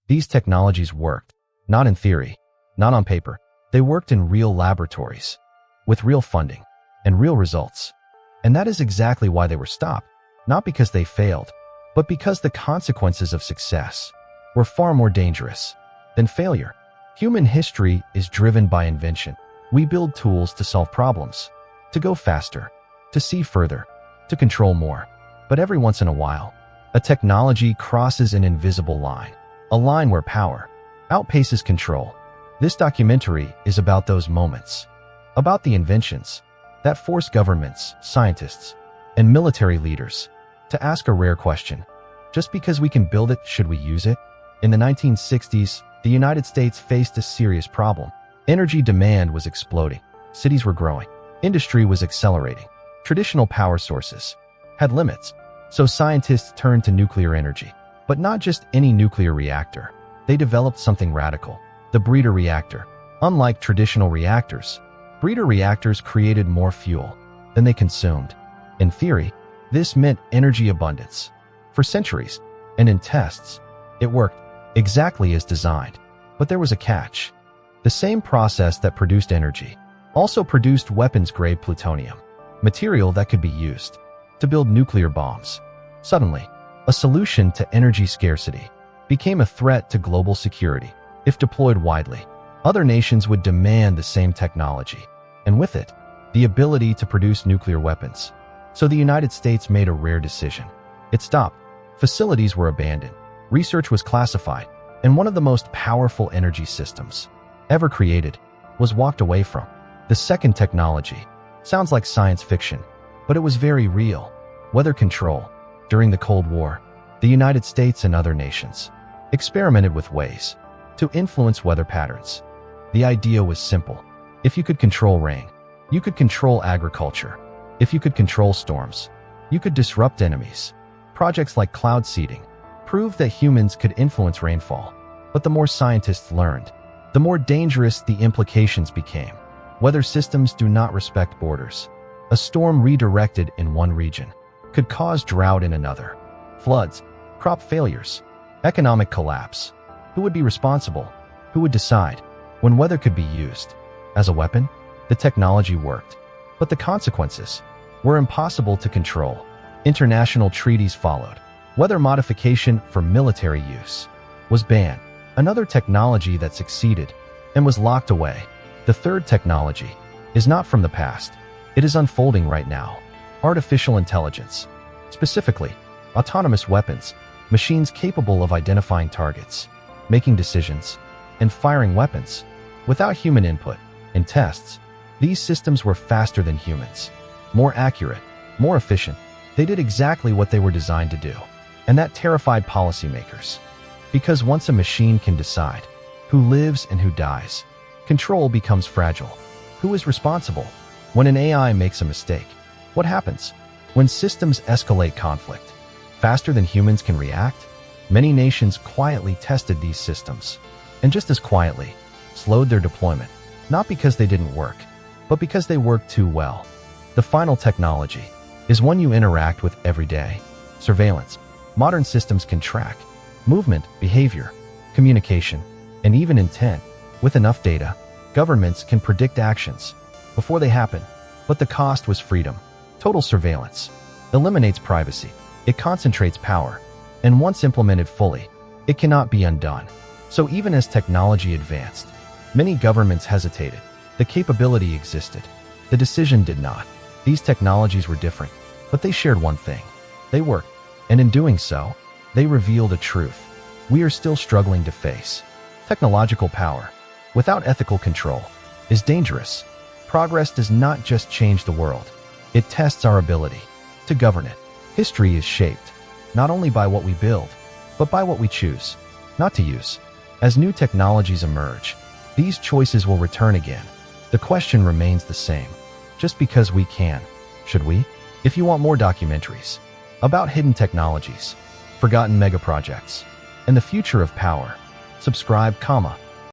These technologies worked, not in theory, not on paper. They worked in real laboratories, with real funding, and real results. And that is exactly why they were stopped, not because they failed, but because the consequences of success were far more dangerous than failure. Human history is driven by invention. We build tools to solve problems, to go faster, to see further, to control more. But every once in a while, a technology crosses an invisible line, a line where power outpaces control. This documentary is about those moments, about the inventions that force governments, scientists, and military leaders to ask a rare question. Just because we can build it, should we use it? In the 1960s, the United States faced a serious problem. Energy demand was exploding. Cities were growing. Industry was accelerating. Traditional power sources had limits. So scientists turned to nuclear energy. But not just any nuclear reactor. They developed something radical, the breeder reactor. Unlike traditional reactors, breeder reactors created more fuel than they consumed. In theory, this meant energy abundance. For centuries, and in tests, it worked exactly as designed. But there was a catch. The same process that produced energy also produced weapons-grade plutonium, material that could be used to build nuclear bombs. Suddenly, a solution to energy scarcity became a threat to global security. If deployed widely, other nations would demand the same technology, and with it, the ability to produce nuclear weapons. So the United States made a rare decision. It stopped. Facilities were abandoned. Research was classified, and one of the most powerful energy systems ever created was walked away from. The second technology sounds like science fiction, but it was very real. Weather control. During the Cold War, the United States and other nations experimented with ways to influence weather patterns. The idea was simple. If you could control rain, you could control agriculture. If you could control storms, you could disrupt enemies. Projects like cloud seeding proved that humans could influence rainfall. But the more scientists learned, the more dangerous the implications became. Weather systems do not respect borders. A storm redirected in one region could cause drought in another, floods, crop failures, economic collapse. Who would be responsible? Who would decide? When weather could be used as a weapon, the technology worked, but the consequences were impossible to control. International treaties followed. Weather modification for military use was banned. Another technology that succeeded and was locked away. The third technology is not from the past. It is unfolding right now. Artificial intelligence. Specifically, autonomous weapons, machines capable of identifying targets, making decisions, and firing weapons without human input. In tests, these systems were faster than humans, more accurate, more efficient. They did exactly what they were designed to do. And that terrified policymakers. Because once a machine can decide who lives and who dies, control becomes fragile. Who is responsible? When an AI makes a mistake, what happens? When systems escalate conflict, faster than humans can react? Many nations quietly tested these systems, and just as quietly, slowed their deployment, not because they didn't work, but because they worked too well. The final technology is one you interact with every day. Surveillance. Modern systems can track movement, behavior, communication, and even intent. With enough data, governments can predict actions before they happen. But the cost was freedom. Total surveillance eliminates privacy. It concentrates power. And once implemented fully, it cannot be undone. So even as technology advanced, many governments hesitated. The capability existed. The decision did not. These technologies were different, but they shared one thing. They worked. And in doing so, they revealed a truth we are still struggling to face. Technological power, without ethical control, is dangerous. Progress does not just change the world. It tests our ability to govern it. History is shaped, not only by what we build, but by what we choose not to use. As new technologies emerge, these choices will return again. The question remains the same. Just because we can, should we? If you want more documentaries about hidden technologies, forgotten megaprojects, and the future of power, subscribe,